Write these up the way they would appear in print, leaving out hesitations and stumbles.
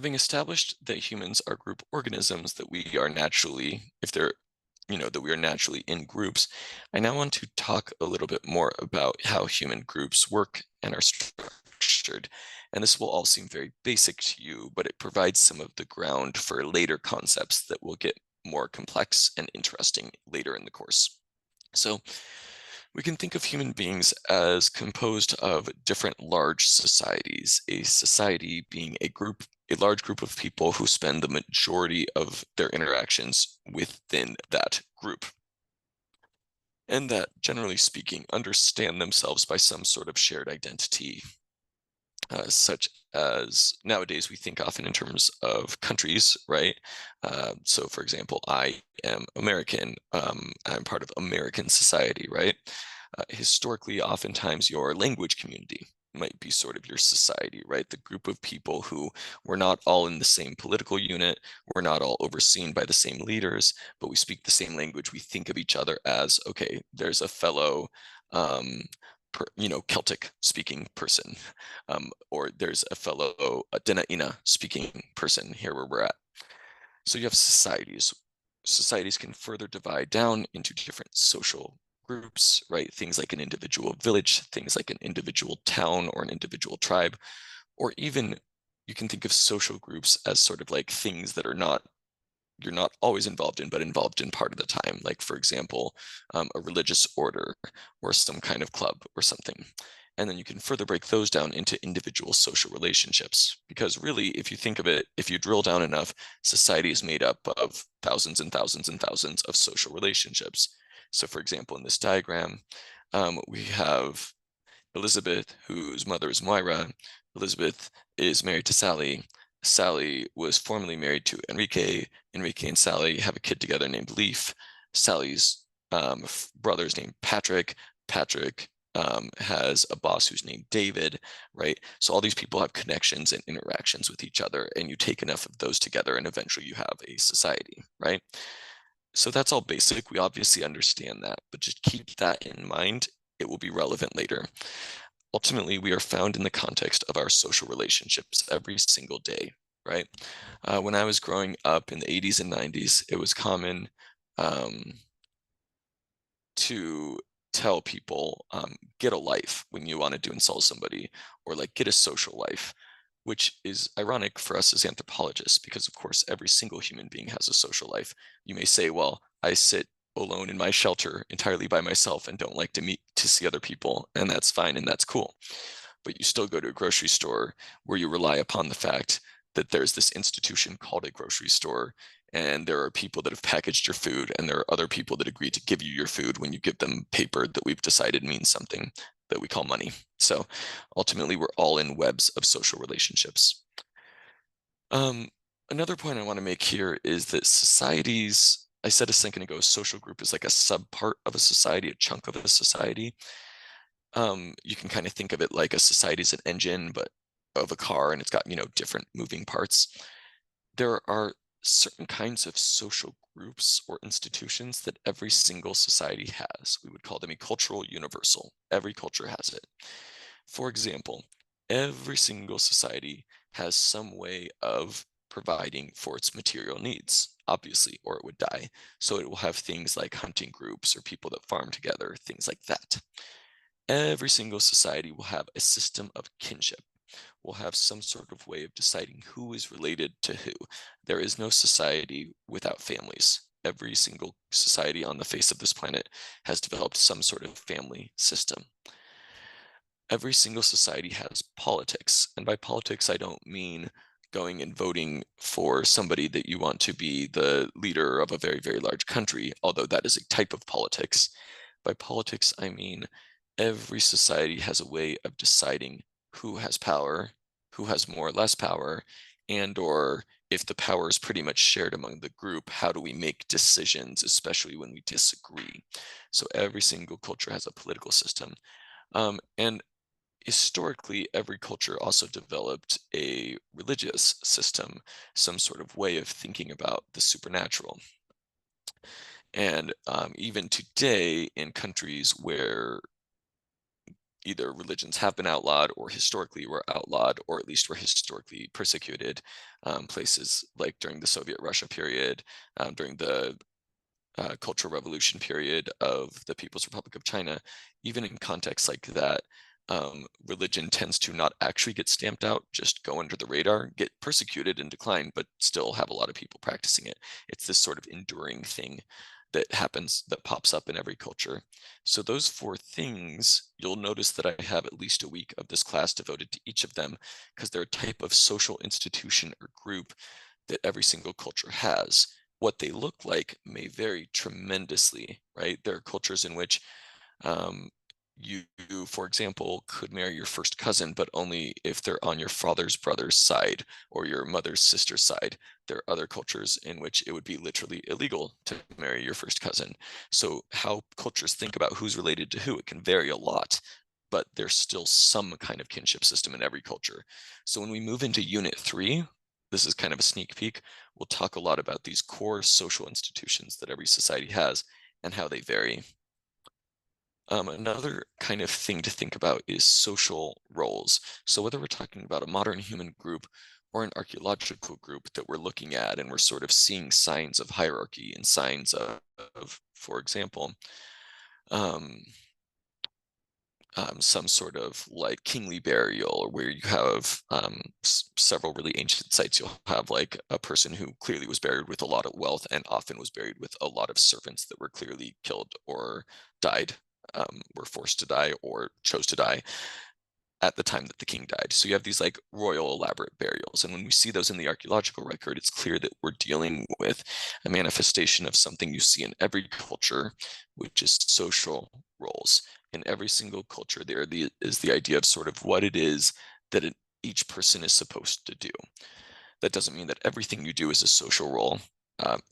Having established that humans are group organisms, that we are naturally, if they're, that we are naturally in groups, I now want to talk a little bit more about how human groups work and are structured. And this will all seem very basic to you, but it provides some of the ground for later concepts that will get more complex and interesting later in the course. So we can think of human beings as composed of different large societies, a society being a large group of people who spend the majority of their interactions within that group. And that, generally speaking, understand themselves by some sort of shared identity, such as nowadays we think often in terms of countries, right? So, for example, I am American. I'm part of American society, right? Historically, oftentimes your language community might be sort of your society, right? The group of people who we're not all in the same political unit, we're not all overseen by the same leaders, but we speak the same language. We think of each other as, okay, there's a fellow Celtic speaking person, or there's a fellow Dena'ina speaking person here where we're at. So you have societies. Societies can further divide down into different social groups, right? Things like an individual village, things like an individual town or an individual tribe, or even you can think of social groups as sort of like things that are not you're not always involved in, but involved in part of the time. Like, for example, a religious order or some kind of club or something. And then you can further break those down into individual social relationships. Because really, if you think of it, if you drill down enough, society is made up of thousands and thousands and thousands of social relationships. So, for example, in this diagram, we have Elizabeth, whose mother is Moira. Elizabeth is married to Sally. Sally was formerly married to Enrique. Enrique and Sally have a kid together named Leaf. Sally's brother is named Patrick. Patrick has a boss who's named David, right? So all these people have connections and interactions with each other, and you take enough of those together, and eventually you have a society, right? So that's all basic. We obviously understand that, but just keep that in mind. It will be relevant later. Ultimately, we are found in the context of our social relationships every single day, right? When I was growing up in the 80s and 90s, it was common to tell people, get a life when you wanted to insult somebody, or like get a social life, which is ironic for us as anthropologists, because of course, every single human being has a social life. You may say, well, I sit alone in my shelter entirely by myself and don't like to see other people, and that's fine and that's cool. But you still go to a grocery store where you rely upon the fact that there's this institution called a grocery store, and there are people that have packaged your food, and there are other people that agree to give you your food when you give them paper that we've decided means something that we call money. So ultimately, we're all in webs of social relationships. Another point I want to make here is that societies, I said a second ago, a social group is like a subpart of a society, a chunk of a society. You can kind of think of it like a society is an engine, but of a car, and it's got, different moving parts. There are certain kinds of social groups or institutions that every single society has. We would call them a cultural universal. Every culture has it. For example, every single society has some way of providing for its material needs, obviously, or it would die. So it will have things like hunting groups or people that farm together, things like that. Every single society will have a system of kinship, will have some sort of way of deciding who is related to who. There is no society without families. Every single society on the face of this planet has developed some sort of family system. Every single society has politics. And by politics, I don't mean going and voting for somebody that you want to be the leader of a very, very large country, although that is a type of politics. By politics, I mean every society has a way of deciding who has power, who has more or less power, and or if the power is pretty much shared among the group, how do we make decisions, especially when we disagree? So every single culture has a political system. And historically, every culture also developed a religious system, some sort of way of thinking about the supernatural. And even today, in countries where either religions have been outlawed or historically were outlawed, or at least were historically persecuted. Places like during the Soviet Russia period, during the Cultural Revolution period of the People's Republic of China, even in contexts like that, religion tends to not actually get stamped out, just go under the radar, get persecuted and decline, but still have a lot of people practicing it. It's this sort of enduring thing that happens, that pops up in every culture. So those four things, you'll notice that I have at least a week of this class devoted to each of them, because they're a type of social institution or group that every single culture has. What they look like may vary tremendously, right? There are cultures in which um, you, for example, could marry your first cousin, but only if they're on your father's brother's side or your mother's sister's side. There are other cultures in which it would be literally illegal to marry your first cousin. So how cultures think about who's related to who, it can vary a lot, but there's still some kind of kinship system in every culture. So when we move into Unit 3, this is kind of a sneak peek, we'll talk a lot about these core social institutions that every society has and how they vary. Another kind of thing to think about is social roles. So whether we're talking about a modern human group or an archaeological group that we're looking at and we're sort of seeing signs of hierarchy and signs of for example, um, some sort of like kingly burial, or where you have several really ancient sites, you'll have like a person who clearly was buried with a lot of wealth and often was buried with a lot of servants that were clearly killed or died, were forced to die or chose to die at the time that the king died. So you have these like royal elaborate burials. And when we see those in the archaeological record, it's clear that we're dealing with a manifestation of something you see in every culture, which is social roles. In every single culture, is the idea of sort of what it is that each person is supposed to do. That doesn't mean that everything you do is a social role.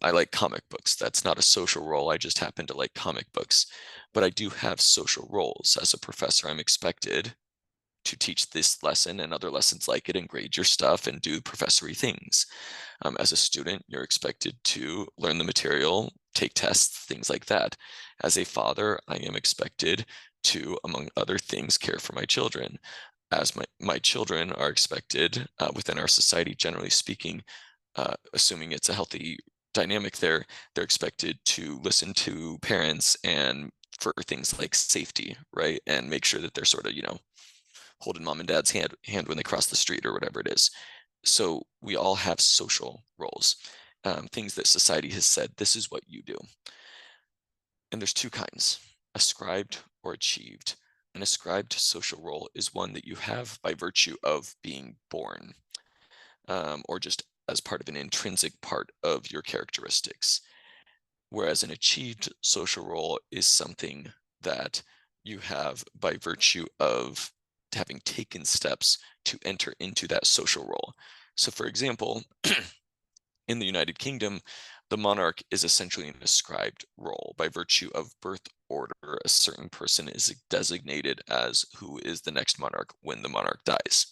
I like comic books. That's not a social role. I just happen to like comic books. But I do have social roles. As a professor, I'm expected to teach this lesson and other lessons like it and grade your stuff and do professory things. As a student, you're expected to learn the material, take tests, things like that. As a father, I am expected to, among other things, care for my children. As my children are expected, within our society, generally speaking, assuming it's a healthy dynamic there, they're expected to listen to parents and for things like safety, right? And make sure that they're sort of, holding mom and dad's hand when they cross the street or whatever it is. So we all have social roles, things that society has said, this is what you do. And there's two kinds, ascribed or achieved. An ascribed social role is one that you have by virtue of being born, or just as part of an intrinsic part of your characteristics. Whereas an achieved social role is something that you have by virtue of having taken steps to enter into that social role. So, for example, in the United Kingdom, the monarch is essentially an ascribed role. By virtue of birth order, a certain person is designated as who is the next monarch when the monarch dies.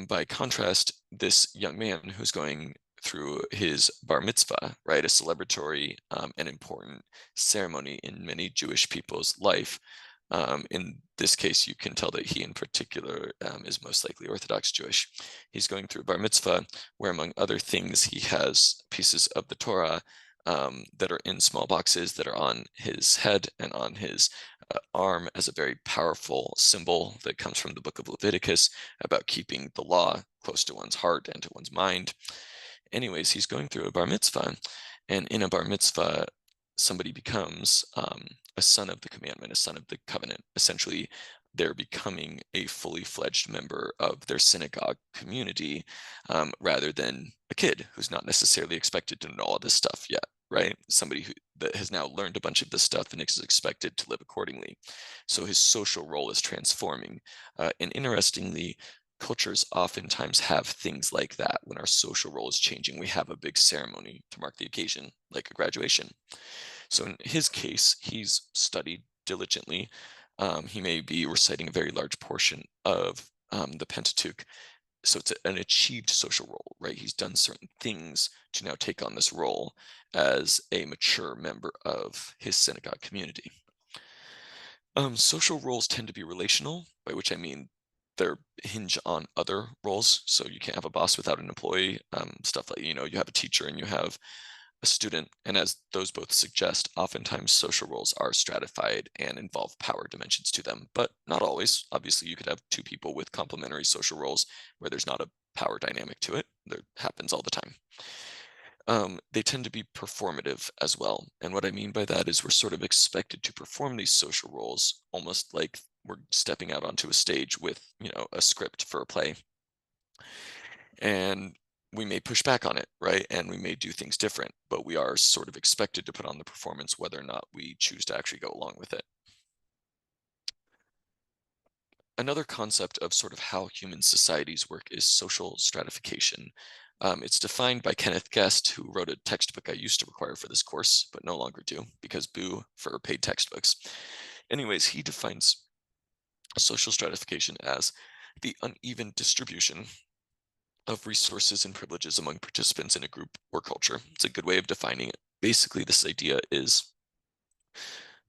By contrast, this young man who's going through his bar mitzvah, right, a celebratory and important ceremony in many Jewish people's life. In this case, you can tell that he in particular is most likely Orthodox Jewish. He's going through bar mitzvah, where among other things, he has pieces of the Torah that are in small boxes that are on his head and on his arm as a very powerful symbol that comes from the book of Leviticus about keeping the law close to one's heart and to one's mind. Anyways, he's going through a bar mitzvah, and in a bar mitzvah, somebody becomes a son of the commandment, a son of the covenant. Essentially, they're becoming a fully fledged member of their synagogue community, rather than a kid who's not necessarily expected to know all this stuff yet, right? Somebody that has now learned a bunch of this stuff and is expected to live accordingly. So his social role is transforming. And interestingly, cultures oftentimes have things like that. When our social role is changing, we have a big ceremony to mark the occasion, like a graduation. So in his case, he's studied diligently. He may be reciting a very large portion of the Pentateuch. So it's an achieved social role, right? He's done certain things to now take on this role as a mature member of his synagogue community. Social roles tend to be relational, by which I mean they're hinge on other roles. So you can't have a boss without an employee. Stuff like, you have a teacher and you have a student. And as those both suggest, oftentimes social roles are stratified and involve power dimensions to them, but not always. Obviously, you could have two people with complementary social roles where there's not a power dynamic to it. That happens all the time. They tend to be performative as well. And what I mean by that is we're sort of expected to perform these social roles almost like we're stepping out onto a stage with, a script for a play. And we may push back on it, right? And we may do things different, but we are sort of expected to put on the performance whether or not we choose to actually go along with it. Another concept of sort of how human societies work is social stratification. It's defined by Kenneth Guest, who wrote a textbook I used to require for this course, but no longer do because boo for paid textbooks. Anyways, he defines social stratification as the uneven distribution of resources and privileges among participants in a group or culture. It's a good way of defining it. Basically, this idea is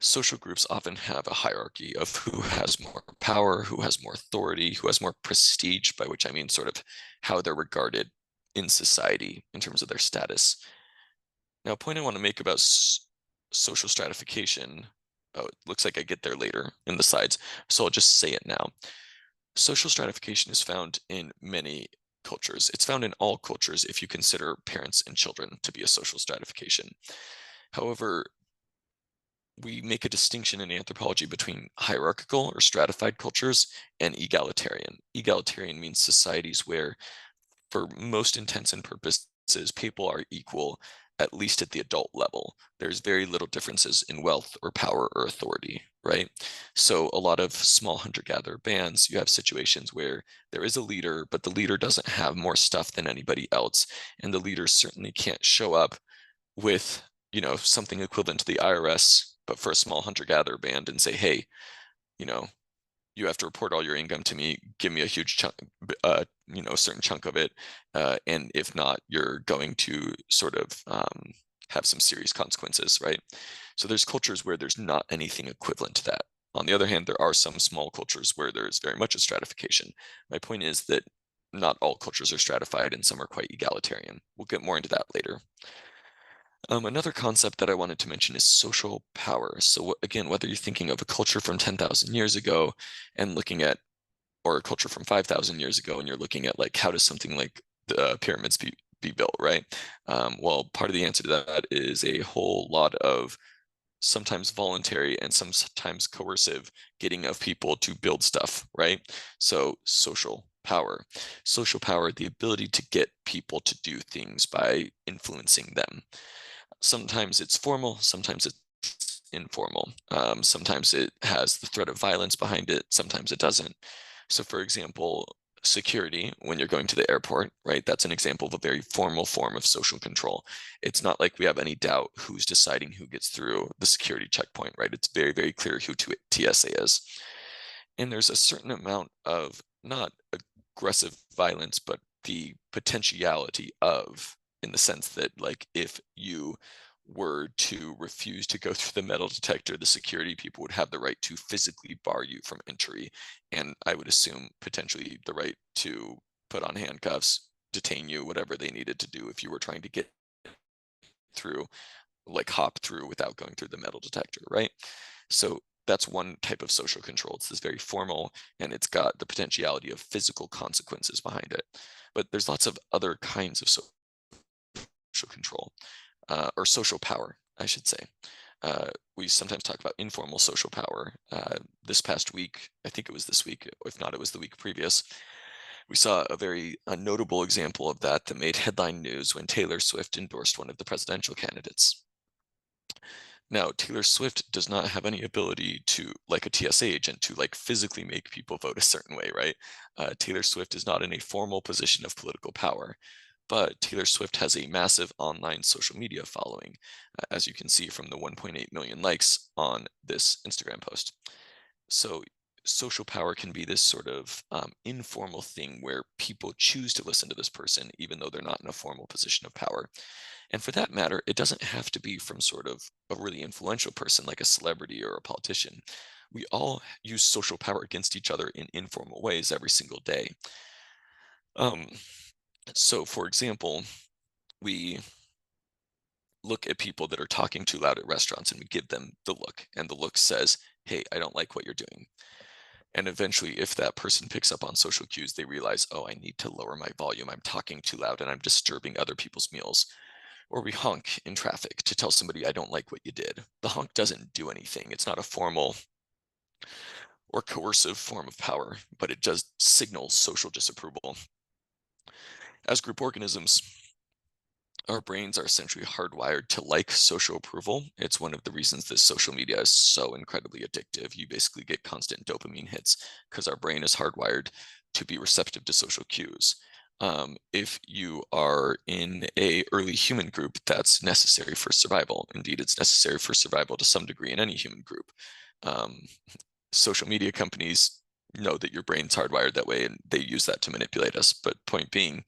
social groups often have a hierarchy of who has more power, who has more authority, who has more prestige, by which I mean sort of how they're regarded in society in terms of their status. Now, a point I want to make about social stratification, oh, it looks like I get there later in the slides, so I'll just say it now. Social stratification is found in many cultures. It's found in all cultures if you consider parents and children to be a social stratification. However, we make a distinction in anthropology between hierarchical or stratified cultures and egalitarian. Egalitarian means societies where, for most intents and purposes, people are equal, at least at the adult level. There's very little differences in wealth or power or authority, right? So a lot of small hunter-gatherer bands, you have situations where there is a leader, but the leader doesn't have more stuff than anybody else, and the leader certainly can't show up with, something equivalent to the IRS, but for a small hunter-gatherer band and say, hey, you know, you have to report all your income to me, give me a huge chunk, a certain chunk of it. And if not, you're going to sort of have some serious consequences, right? So there's cultures where there's not anything equivalent to that. On the other hand, there are some small cultures where there's very much a stratification. My point is that not all cultures are stratified and some are quite egalitarian. We'll get more into that later. Another concept that I wanted to mention is social power. So again, whether you're thinking of a culture from 10,000 years ago and looking at, or a culture from 5,000 years ago, and you're looking at like, how does something like the pyramids be built, right? Well, part of the answer to that is a whole lot of sometimes voluntary and sometimes coercive getting of people to build stuff, right? So social power, the ability to get people to do things by influencing them. Sometimes it's formal, sometimes it's informal. Sometimes it has the threat of violence behind it, sometimes it doesn't. So, for example, security when you're going to the airport, right? That's an example of a very formal form of social control. It's not like we have any doubt who's deciding who gets through the security checkpoint, right? It's very, very clear who TSA is. And there's a certain amount of not aggressive violence, but the potentiality of, in the sense that, like, if you were to refuse to go through the metal detector, the security people would have the right to physically bar you from entry. And I would assume potentially the right to put on handcuffs, detain you, whatever they needed to do if you were trying to get through, like hop through without going through the metal detector, right? So that's one type of social control. It's this very formal, and it's got the potentiality of physical consequences behind it. But there's lots of other kinds of social control, or social power, I should say. We sometimes talk about informal social power. This past week, I think it was this week, if not, it was the week previous, we saw a very notable example of that made headline news when Taylor Swift endorsed one of the presidential candidates. Now, Taylor Swift does not have any ability to, like a TSA agent, to like physically make people vote a certain way, right? Taylor Swift is not in a formal position of political power, but Taylor Swift has a massive online social media following, as you can see from the 1.8 million likes on this Instagram post. So social power can be this sort of informal thing where people choose to listen to this person, even though they're not in a formal position of power. And for that matter, it doesn't have to be from sort of a really influential person like a celebrity or a politician. we all use social power against each other in informal ways every single day. Um, so, for example, we look at people that are talking too loud at restaurants and we give them the look, and the look says, "Hey, I don't like what you're doing." And eventually, if that person picks up on social cues, they realize, "Oh, I need to lower my volume. I'm talking too loud and I'm disturbing other people's meals." Or we honk in traffic to tell somebody, "I don't like what you did." The honk doesn't do anything. It's not a formal or coercive form of power, but it does signal social disapproval. As group organisms, our brains are essentially hardwired to like social approval. It's one of the reasons that social media is so incredibly addictive. You basically get constant dopamine hits because our brain is hardwired to be receptive to social cues. If you are in a early human group, that's necessary for survival. Indeed, it's necessary for survival to some degree in any human group. Um, Social media companies know that your brain's hardwired that way, and they use that to manipulate us. But point being,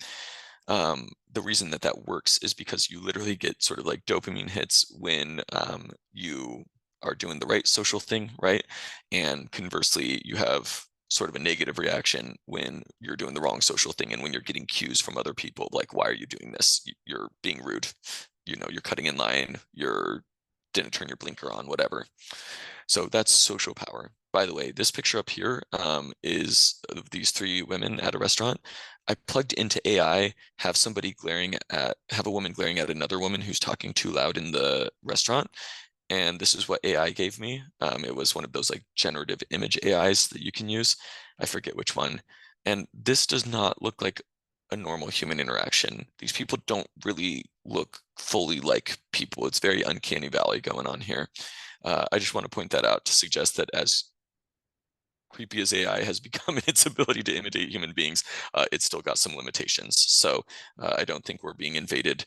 the reason that that works is because you literally get sort of like dopamine hits when you are doing the right social thing, right? And conversely, you have sort of a negative reaction when you're doing the wrong social thing, and when you're getting cues from other people like, "Why are you doing this? You're being rude. You're cutting in line. You're didn't turn your blinker on, whatever." So that's social power. By the way, this picture up here is of these three women at a restaurant. I plugged into AI, have a woman glaring at another woman who's talking too loud in the restaurant. And this is what AI gave me. It was one of those like generative image AIs that you can use. I forget which one. And this does not look like a normal human interaction. These people don't really look fully like people. It's very uncanny valley going on here. I just want to point that out to suggest that as creepy as AI has become in its ability to imitate human beings, it's still got some limitations. So I don't think we're being invaded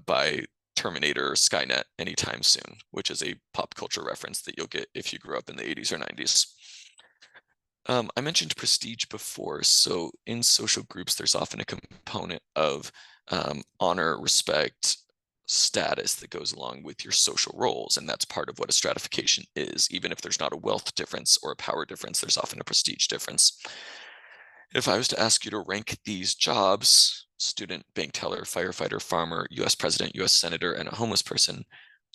by Terminator or Skynet anytime soon, which is a pop culture reference that you'll get if you grew up in the 80s or 90s. I mentioned prestige before. So in social groups, there's often a component of honor, respect, status that goes along with your social roles. And that's part of what a stratification is. Even if there's not a wealth difference or a power difference, there's often a prestige difference. If I was to ask you to rank these jobs, student, bank teller, firefighter, farmer, US president, US senator, and a homeless person,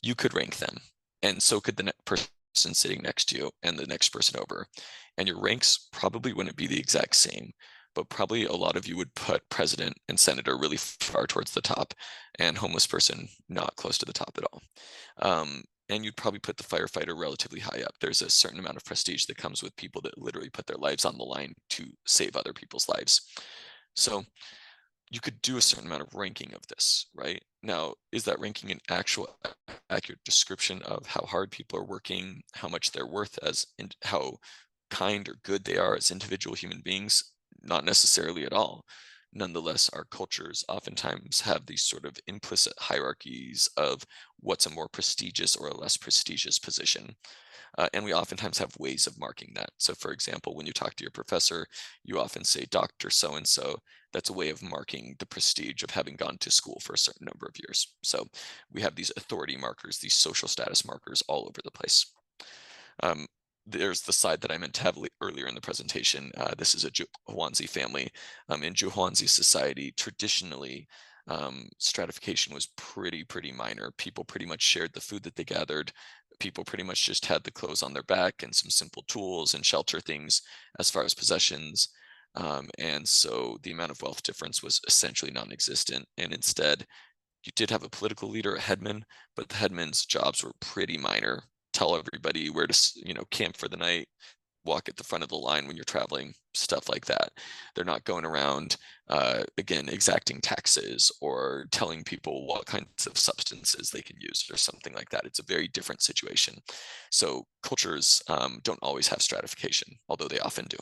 you could rank them. And so could the person sitting next to you and the next person over. And your ranks probably wouldn't be the exact same, but probably a lot of you would put president and senator really far towards the top, and homeless person not close to the top at all. And you'd probably put the firefighter relatively high up. There's a certain amount of prestige that comes with people that literally put their lives on the line to save other people's lives. So you could do a certain amount of ranking of this, right? Now, is that ranking an actual accurate description of how hard people are working, how much they're worth as, and how kind or good they are as individual human beings? Not necessarily at all. Nonetheless, our cultures oftentimes have these sort of implicit hierarchies of what's a more prestigious or a less prestigious position. And we oftentimes have ways of marking that. So, for example, when you talk to your professor, you often say Dr. So and so. That's a way of marking the prestige of having gone to school for a certain number of years. So, we have these authority markers, these social status markers all over the place. Um, there's the side that I meant to have earlier in the presentation. This is a Juhuanzi family. In Juhuanzi society, traditionally, stratification was pretty minor. People pretty much shared the food that they gathered. People pretty much just had the clothes on their back and some simple tools and shelter things as far as possessions. And so the amount of wealth difference was essentially non-existent. And instead, you did have a political leader, a headman, but the headman's jobs were pretty minor. Tell everybody where to, camp for the night, walk at the front of the line when you're traveling, stuff like that. They're not going around, again, exacting taxes or telling people what kinds of substances they can use or something like that. It's a very different situation. So cultures don't always have stratification, although they often do.